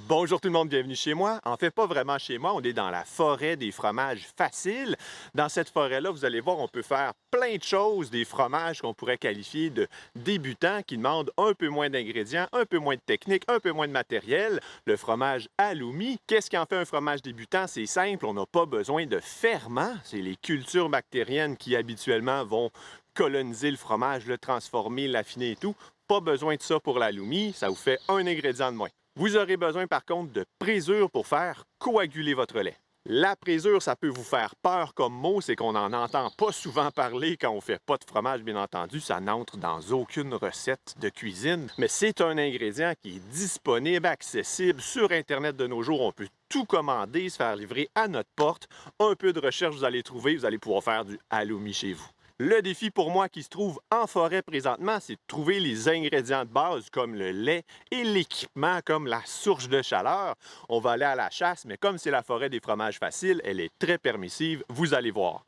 Bonjour tout le monde, bienvenue chez moi. En fait, pas vraiment chez moi, on est dans la forêt des fromages faciles. Dans cette forêt-là, vous allez voir, on peut faire plein de choses, des fromages qu'on pourrait qualifier de débutants qui demandent un peu moins d'ingrédients, un peu moins de technique, un peu moins de matériel. Le fromage halloumi, qu'est-ce qui en fait un fromage débutant? C'est simple, on n'a pas besoin de ferment. C'est les cultures bactériennes qui habituellement vont coloniser le fromage, le transformer, l'affiner et tout. Pas besoin de ça pour l'halloumi, ça vous fait un ingrédient de moins. Vous aurez besoin par contre de présure pour faire coaguler votre lait. La présure, ça peut vous faire peur comme mot, c'est qu'on n'en entend pas souvent parler quand on ne fait pas de fromage, bien entendu. Ça n'entre dans aucune recette de cuisine, mais c'est un ingrédient qui est disponible, accessible sur Internet de nos jours. On peut tout commander, se faire livrer à notre porte. Un peu de recherche, vous allez trouver, vous allez pouvoir faire du halloumi chez vous. Le défi pour moi qui se trouve en forêt présentement, c'est de trouver les ingrédients de base comme le lait et l'équipement comme la source de chaleur. On va aller à la chasse, mais comme c'est la forêt des fromages faciles, elle est très permissive, vous allez voir.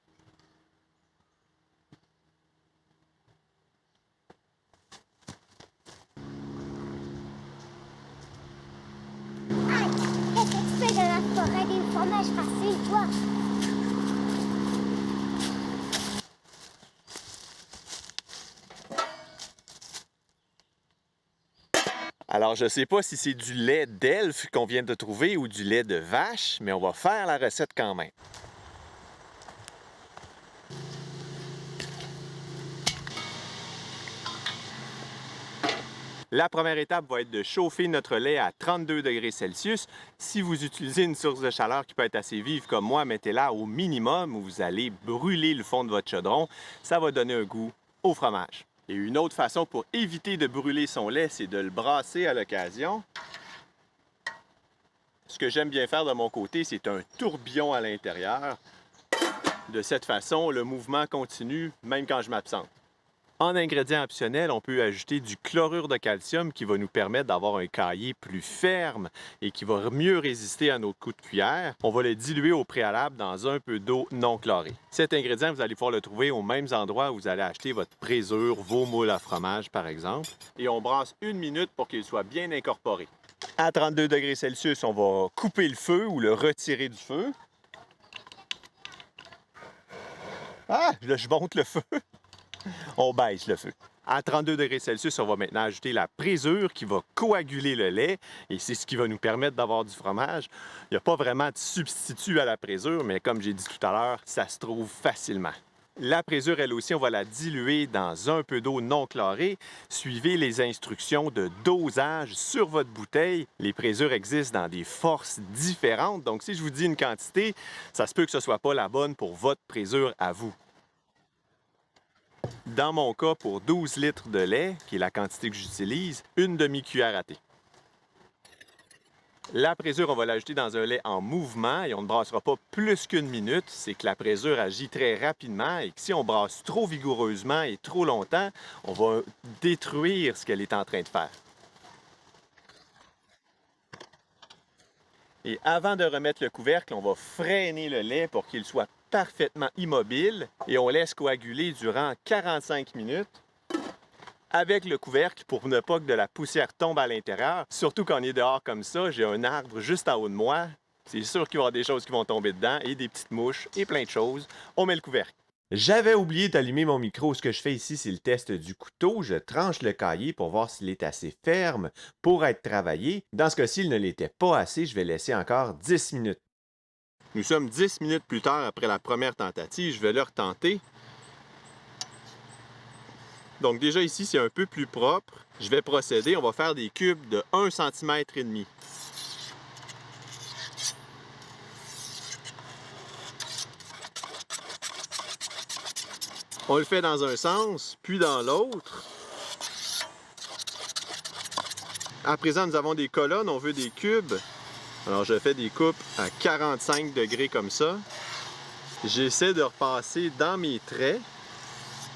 Hey, qu'est-ce que tu fais dans la forêt des fromages faciles, toi? Alors, je ne sais pas si c'est du lait d'elfe qu'on vient de trouver ou du lait de vache, mais on va faire la recette quand même. La première étape va être de chauffer notre lait à 32 degrés Celsius. Si vous utilisez une source de chaleur qui peut être assez vive comme moi, mettez-la au minimum où vous allez brûler le fond de votre chaudron. Ça va donner un goût au fromage. Et une autre façon pour éviter de brûler son lait, c'est de le brasser à l'occasion. Ce que j'aime bien faire de mon côté, c'est un tourbillon à l'intérieur. De cette façon, le mouvement continue même quand je m'absente. En ingrédient optionnel, on peut ajouter du chlorure de calcium qui va nous permettre d'avoir un caillé plus ferme et qui va mieux résister à nos coups de cuillère. On va le diluer au préalable dans un peu d'eau non chlorée. Cet ingrédient, vous allez pouvoir le trouver aux mêmes endroits où vous allez acheter votre présure, vos moules à fromage par exemple. Et on brasse 1 minute pour qu'il soit bien incorporé. À 32 degrés Celsius, on va couper le feu ou le retirer du feu. Ah, là, je monte le feu. On baisse le feu. À 32 degrés Celsius, on va maintenant ajouter la présure qui va coaguler le lait et c'est ce qui va nous permettre d'avoir du fromage. Il n'y a pas vraiment de substitut à la présure, mais comme j'ai dit tout à l'heure, ça se trouve facilement. La présure, elle aussi, on va la diluer dans un peu d'eau non chlorée. Suivez les instructions de dosage sur votre bouteille. Les présures existent dans des forces différentes, donc si je vous dis une quantité, ça se peut que ce ne soit pas la bonne pour votre présure à vous. Dans mon cas, pour 12 litres de lait, qui est la quantité que j'utilise, une demi-cuillère à thé. La présure, on va l'ajouter dans un lait en mouvement et on ne brassera pas plus qu'1 minute. C'est que la présure agit très rapidement et que si on brasse trop vigoureusement et trop longtemps, on va détruire ce qu'elle est en train de faire. Et avant de remettre le couvercle, on va freiner le lait pour qu'il soit parfaitement immobile et on laisse coaguler durant 45 minutes avec le couvercle pour ne pas que de la poussière tombe à l'intérieur. Surtout quand on est dehors comme ça, j'ai un arbre juste en haut de moi. C'est sûr qu'il y aura des choses qui vont tomber dedans et des petites mouches et plein de choses. On met le couvercle. J'avais oublié d'allumer mon micro. Ce que je fais ici, c'est le test du couteau. Je tranche le caillé pour voir s'il est assez ferme pour être travaillé. Dans ce cas-ci, il ne l'était pas assez. Je vais laisser encore 10 minutes. Nous sommes 10 minutes plus tard après la première tentative. Je vais le retenter. Donc déjà ici, c'est un peu plus propre. Je vais procéder. On va faire des cubes de 1,5 cm. On le fait dans un sens, puis dans l'autre. À présent, nous avons des colonnes, on veut des cubes. Alors, je fais des coupes à 45 degrés comme ça. J'essaie de repasser dans mes traits.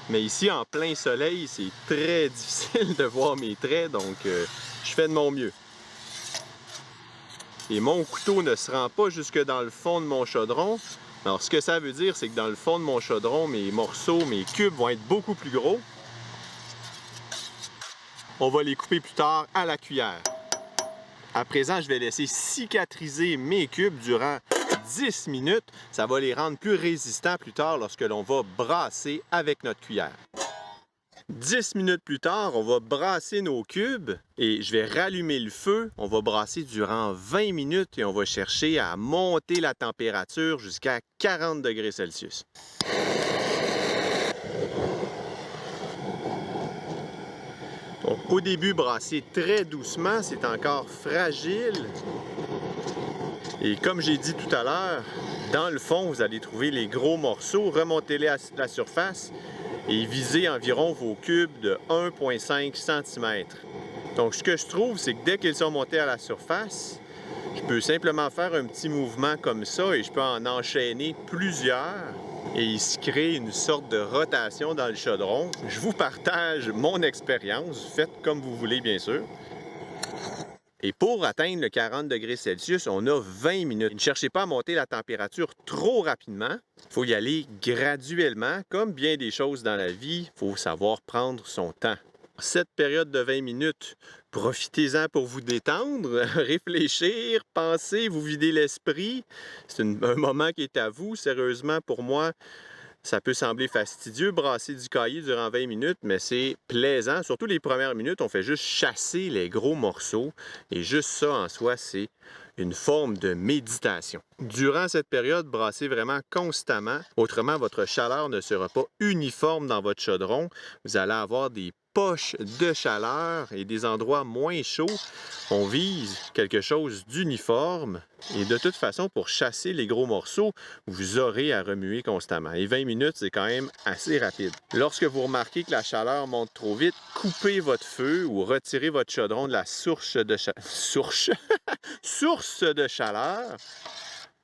Mais ici, en plein soleil, c'est très difficile de voir mes traits, donc je fais de mon mieux. Et mon couteau ne se rend pas jusque dans le fond de mon chaudron. Alors, ce que ça veut dire, c'est que dans le fond de mon chaudron, mes morceaux, mes cubes vont être beaucoup plus gros. On va les couper plus tard à la cuillère. À présent, je vais laisser cicatriser mes cubes durant 10 minutes. Ça va les rendre plus résistants plus tard lorsque l'on va brasser avec notre cuillère. 10 minutes plus tard, on va brasser nos cubes et je vais rallumer le feu. On va brasser durant 20 minutes et on va chercher à monter la température jusqu'à 40 degrés Celsius. Donc, au début, brasser très doucement, c'est encore fragile. Et comme j'ai dit tout à l'heure, dans le fond, vous allez trouver les gros morceaux, remontez-les à la surface et visez environ vos cubes de 1,5 cm. Donc, ce que je trouve, c'est que dès qu'ils sont montés à la surface, je peux simplement faire un petit mouvement comme ça et je peux en enchaîner plusieurs. Et il se crée une sorte de rotation dans le chaudron. Je vous partage mon expérience, faites comme vous voulez bien sûr. Et pour atteindre le 40 degrés Celsius, on a 20 minutes. Ne cherchez pas à monter la température trop rapidement. Il faut y aller graduellement. Comme bien des choses dans la vie, il faut savoir prendre son temps. Cette période de 20 minutes, profitez-en pour vous détendre, réfléchir, penser, vous vider l'esprit. C'est un moment qui est à vous. Sérieusement, pour moi, ça peut sembler fastidieux, brasser du caillé durant 20 minutes, mais c'est plaisant. Surtout les premières minutes, on fait juste chasser les gros morceaux. Et juste ça, en soi, c'est une forme de méditation. Durant cette période, brassez vraiment constamment. Autrement, votre chaleur ne sera pas uniforme dans votre chaudron. Vous allez avoir des poches de chaleur et des endroits moins chauds. On vise quelque chose d'uniforme et de toute façon, pour chasser les gros morceaux, vous aurez à remuer constamment. Et 20 minutes, c'est quand même assez rapide. Lorsque vous remarquez que la chaleur monte trop vite, coupez votre feu ou retirez votre chaudron de la source de chaleur.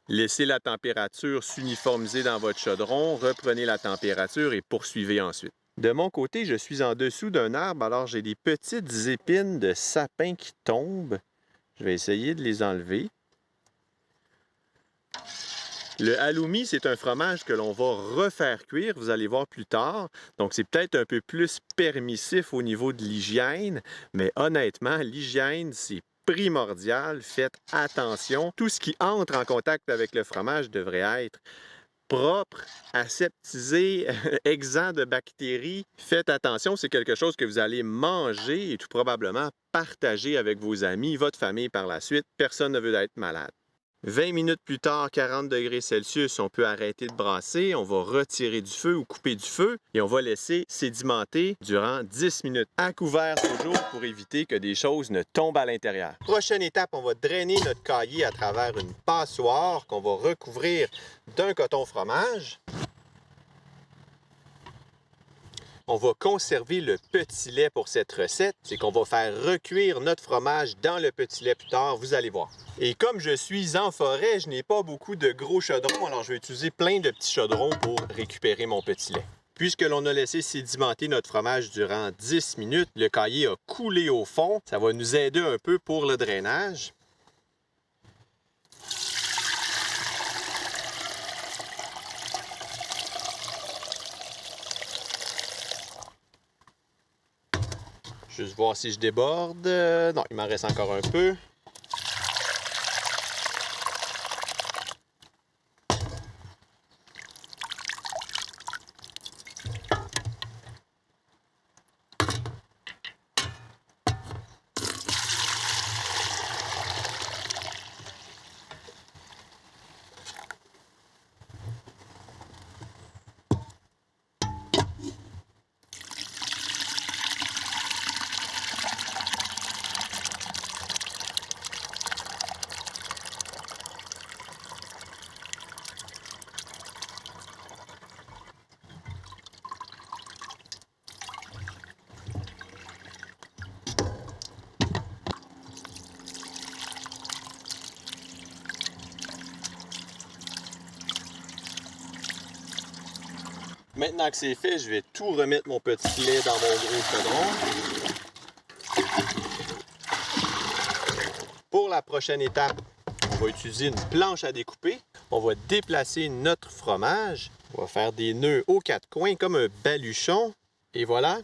Laissez la température s'uniformiser dans votre chaudron, reprenez la température et poursuivez ensuite. De mon côté, je suis en dessous d'un arbre, alors j'ai des petites épines de sapin qui tombent. Je vais essayer de les enlever. Le halloumi, c'est un fromage que l'on va refaire cuire, vous allez voir plus tard. Donc, c'est peut-être un peu plus permissif au niveau de l'hygiène, mais honnêtement, l'hygiène, c'est primordial. Faites attention. Tout ce qui entre en contact avec le fromage devrait être propre, aseptisé, exempt de bactéries. Faites attention, c'est quelque chose que vous allez manger et tout probablement partager avec vos amis, votre famille par la suite. Personne ne veut être malade. 20 minutes plus tard, 40 degrés Celsius, on peut arrêter de brasser, on va retirer du feu ou couper du feu et on va laisser sédimenter durant 10 minutes. À couvert toujours pour éviter que des choses ne tombent à l'intérieur. Prochaine étape, on va drainer notre caillé à travers une passoire qu'on va recouvrir d'un coton fromage. On va conserver le petit lait pour cette recette. C'est qu'on va faire recuire notre fromage dans le petit lait plus tard, vous allez voir. Et comme je suis en forêt, je n'ai pas beaucoup de gros chaudrons, alors je vais utiliser plein de petits chaudrons pour récupérer mon petit lait. Puisque l'on a laissé sédimenter notre fromage durant 10 minutes, le caillé a coulé au fond. Ça va nous aider un peu pour le drainage. Juste voir si je déborde. Non, il m'en reste encore un peu. Maintenant que c'est fait, je vais tout remettre mon petit lait dans mon gros chaudron. Pour la prochaine étape, on va utiliser une planche à découper. On va déplacer notre fromage. On va faire des nœuds aux quatre coins comme un baluchon. Et voilà.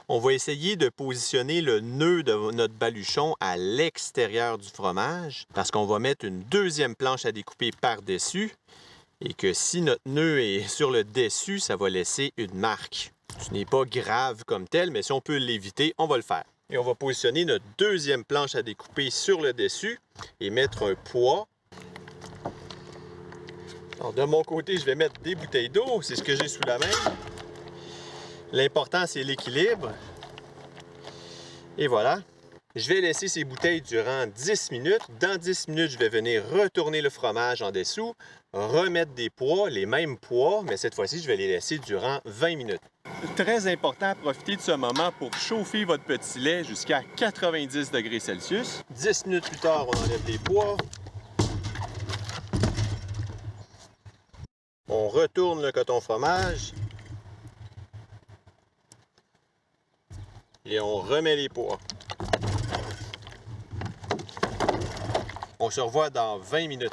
On va essayer de positionner le nœud de notre baluchon à l'extérieur du fromage parce qu'on va mettre une deuxième planche à découper par-dessus et que si notre nœud est sur le dessus, ça va laisser une marque. Ce n'est pas grave comme tel, mais si on peut l'éviter, on va le faire. Et on va positionner notre deuxième planche à découper sur le dessus et mettre un poids. Alors, de mon côté, je vais mettre des bouteilles d'eau, c'est ce que j'ai sous la main. L'important, c'est l'équilibre. Et voilà. Je vais laisser ces bouteilles durant 10 minutes. Dans 10 minutes, je vais venir retourner le fromage en dessous, remettre des poids, les mêmes poids, mais cette fois-ci, je vais les laisser durant 20 minutes. Très important, profitez de ce moment pour chauffer votre petit lait jusqu'à 90 degrés Celsius. 10 minutes plus tard, on enlève les poids. On retourne le coton fromage. Et on remet les poids. On se revoit dans 20 minutes.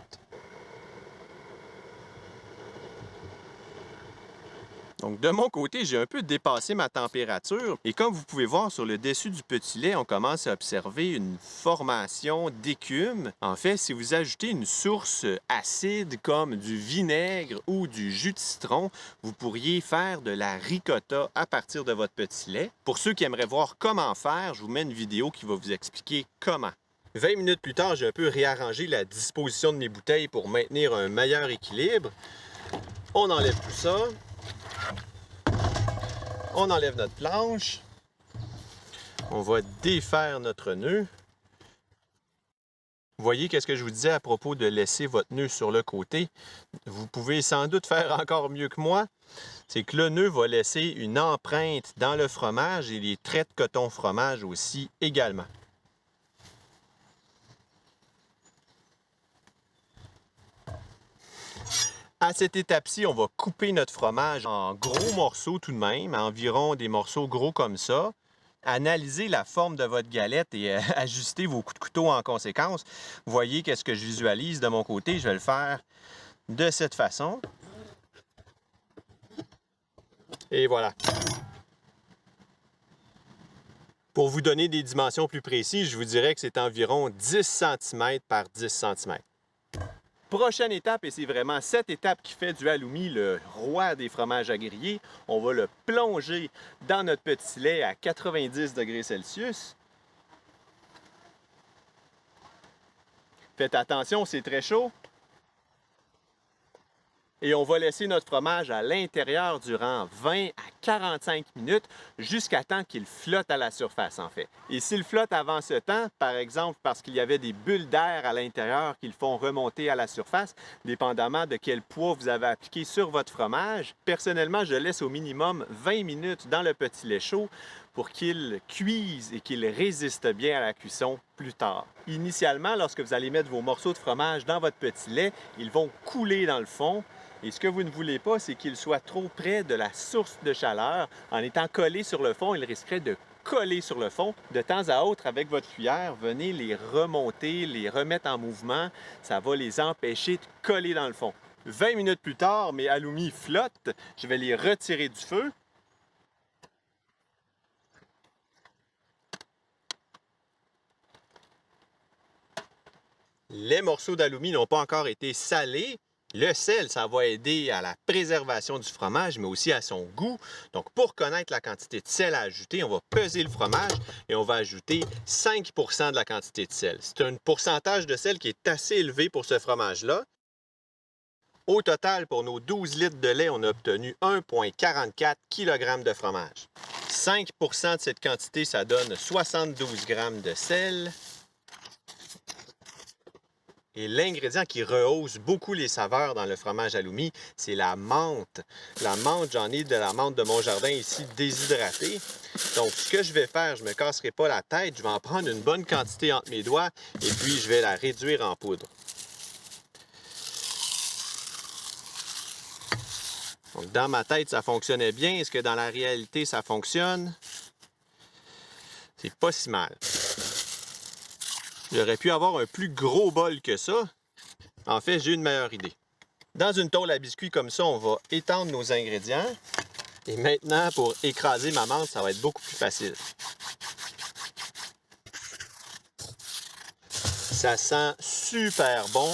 Donc, de mon côté, j'ai un peu dépassé ma température. Et comme vous pouvez voir sur le dessus du petit lait, on commence à observer une formation d'écume. En fait, si vous ajoutez une source acide comme du vinaigre ou du jus de citron, vous pourriez faire de la ricotta à partir de votre petit lait. Pour ceux qui aimeraient voir comment faire, je vous mets une vidéo qui va vous expliquer comment. 20 minutes plus tard, j'ai un peu réarrangé la disposition de mes bouteilles pour maintenir un meilleur équilibre. On enlève tout ça. On enlève notre planche. On va défaire notre nœud. Vous voyez qu'est-ce que je vous disais à propos de laisser votre nœud sur le côté. Vous pouvez sans doute faire encore mieux que moi. C'est que le nœud va laisser une empreinte dans le fromage et les traits de coton fromage aussi également. À cette étape-ci, on va couper notre fromage en gros morceaux tout de même, environ des morceaux gros comme ça. Analysez la forme de votre galette et ajustez vos coups de couteau en conséquence. Vous voyez qu'est-ce que je visualise de mon côté. Je vais le faire de cette façon. Et voilà. Pour vous donner des dimensions plus précises, je vous dirais que c'est environ 10 cm par 10 cm. Prochaine étape, et c'est vraiment cette étape qui fait du halloumi le roi des fromages à griller, on va le plonger dans notre petit lait à 90 degrés Celsius. Faites attention, c'est très chaud. Et on va laisser notre fromage à l'intérieur durant 20 à 45 minutes jusqu'à temps qu'il flotte à la surface, en fait. Et s'il flotte avant ce temps, par exemple parce qu'il y avait des bulles d'air à l'intérieur qui le font remonter à la surface, dépendamment de quel poids vous avez appliqué sur votre fromage, personnellement, je laisse au minimum 20 minutes dans le petit lait chaud pour qu'il cuise et qu'il résiste bien à la cuisson plus tard. Initialement, lorsque vous allez mettre vos morceaux de fromage dans votre petit lait, ils vont couler dans le fond. Et ce que vous ne voulez pas, c'est qu'ils soient trop près de la source de chaleur. En étant collés sur le fond, ils risqueraient de coller sur le fond. De temps à autre, avec votre cuillère, venez les remonter, les remettre en mouvement. Ça va les empêcher de coller dans le fond. 20 minutes plus tard, mes halloumi flottent. Je vais les retirer du feu. Les morceaux d'halloumi n'ont pas encore été salés. Le sel, ça va aider à la préservation du fromage, mais aussi à son goût. Donc, pour connaître la quantité de sel à ajouter, on va peser le fromage et on va ajouter 5 % de la quantité de sel. C'est un pourcentage de sel qui est assez élevé pour ce fromage-là. Au total, pour nos 12 litres de lait, on a obtenu 1,44 kg de fromage. 5 % de cette quantité, ça donne 72 g de sel. Et l'ingrédient qui rehausse beaucoup les saveurs dans le fromage halloumi, c'est la menthe. La menthe, j'en ai de la menthe de mon jardin ici déshydratée. Donc, ce que je vais faire, je ne me casserai pas la tête, je vais en prendre une bonne quantité entre mes doigts et puis je vais la réduire en poudre. Donc, dans ma tête, ça fonctionnait bien. Est-ce que dans la réalité, ça fonctionne? C'est pas si mal. J'aurais pu avoir un plus gros bol que ça. En fait, j'ai une meilleure idée. Dans une tôle à biscuits comme ça, on va étendre nos ingrédients. Et maintenant, pour écraser ma menthe, ça va être beaucoup plus facile. Ça sent super bon.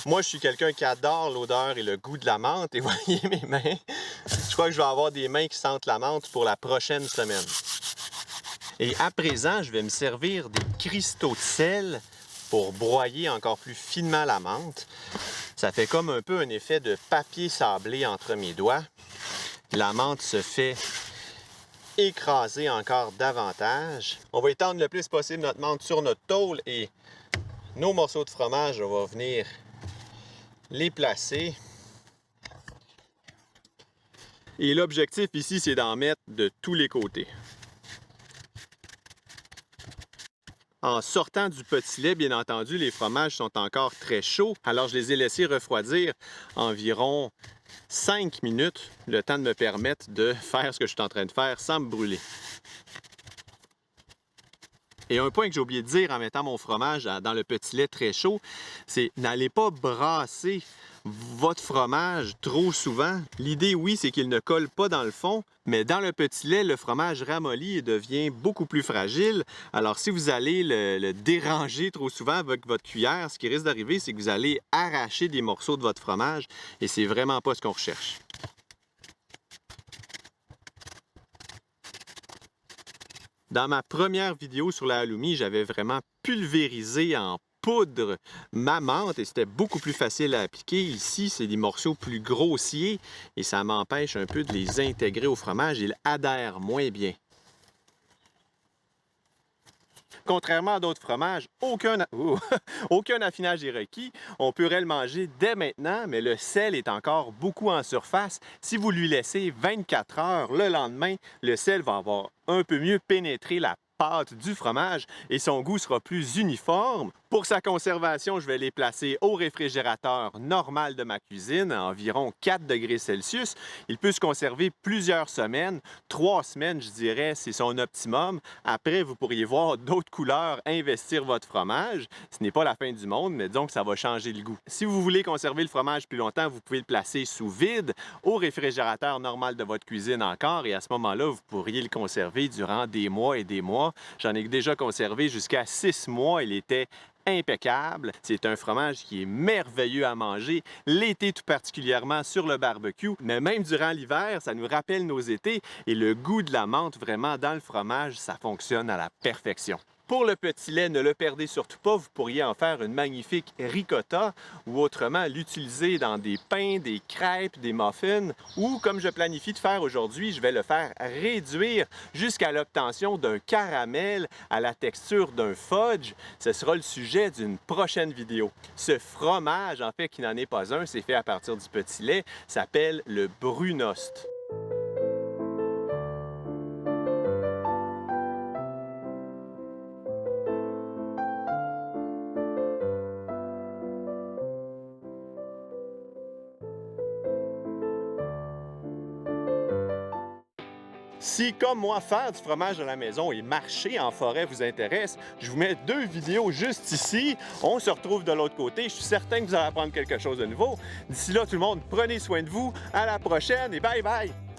Moi, je suis quelqu'un qui adore l'odeur et le goût de la menthe. Et voyez mes mains. Je crois que je vais avoir des mains qui sentent la menthe pour la prochaine semaine. Et à présent, je vais me servir des cristaux de sel pour broyer encore plus finement la menthe. Ça fait comme un peu un effet de papier sablé entre mes doigts. La menthe se fait écraser encore davantage. On va étendre le plus possible notre menthe sur notre tôle et nos morceaux de fromage, on va venir les placer. Et l'objectif ici, c'est d'en mettre de tous les côtés. En sortant du petit lait, bien entendu, les fromages sont encore très chauds. Alors, je les ai laissés refroidir environ 5 minutes, le temps de me permettre de faire ce que je suis en train de faire sans me brûler. Et un point que j'ai oublié de dire en mettant mon fromage dans le petit lait très chaud, c'est n'allez pas brasser votre fromage trop souvent. L'idée, oui, c'est qu'il ne colle pas dans le fond, mais dans le petit lait, le fromage ramollit et devient beaucoup plus fragile. Alors, si vous allez le déranger trop souvent avec votre cuillère, ce qui risque d'arriver, c'est que vous allez arracher des morceaux de votre fromage et c'est vraiment pas ce qu'on recherche. Dans ma première vidéo sur la halloumi, j'avais vraiment pulvérisé en poudre ma menthe et c'était beaucoup plus facile à appliquer. Ici, c'est des morceaux plus grossiers et ça m'empêche un peu de les intégrer au fromage. Ils adhèrent moins bien. Contrairement à d'autres fromages, aucun affinage est requis. On pourrait le manger dès maintenant, mais le sel est encore beaucoup en surface. Si vous lui laissez 24 heures, le lendemain, le sel va avoir un peu mieux pénétré la pâte du fromage et son goût sera plus uniforme. Pour sa conservation, je vais les placer au réfrigérateur normal de ma cuisine à environ 4 degrés Celsius. Il peut se conserver plusieurs semaines. 3 semaines, je dirais, c'est son optimum. Après, vous pourriez voir d'autres couleurs investir votre fromage. Ce n'est pas la fin du monde, mais disons que ça va changer le goût. Si vous voulez conserver le fromage plus longtemps, vous pouvez le placer sous vide au réfrigérateur normal de votre cuisine encore et à ce moment-là, vous pourriez le conserver durant des mois et des mois. J'en ai déjà conservé jusqu'à 6 mois. Il était impeccable. C'est un fromage qui est merveilleux à manger, l'été tout particulièrement sur le barbecue, mais même durant l'hiver, ça nous rappelle nos étés et le goût de la menthe vraiment dans le fromage, ça fonctionne à la perfection. Pour le petit lait, ne le perdez surtout pas, vous pourriez en faire une magnifique ricotta ou autrement l'utiliser dans des pains, des crêpes, des muffins ou comme je planifie de faire aujourd'hui, je vais le faire réduire jusqu'à l'obtention d'un caramel à la texture d'un fudge. Ce sera le sujet d'une prochaine vidéo. Ce fromage, en fait, qui n'en est pas un, c'est fait à partir du petit lait, s'appelle le Brunost. Si, comme moi, faire du fromage à la maison et marcher en forêt vous intéresse, je vous mets 2 vidéos juste ici. On se retrouve de l'autre côté. Je suis certain que vous allez apprendre quelque chose de nouveau. D'ici là, tout le monde, prenez soin de vous. À la prochaine et bye bye!